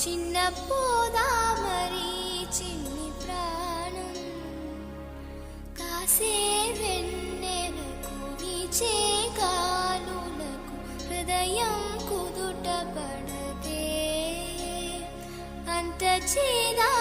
చిన్న పోదామరి చిన్ని ప్రాణం కాసే వెన్నెలకు వీచే గాలులకు హృదయం కుదుట పడదే అంత చేదా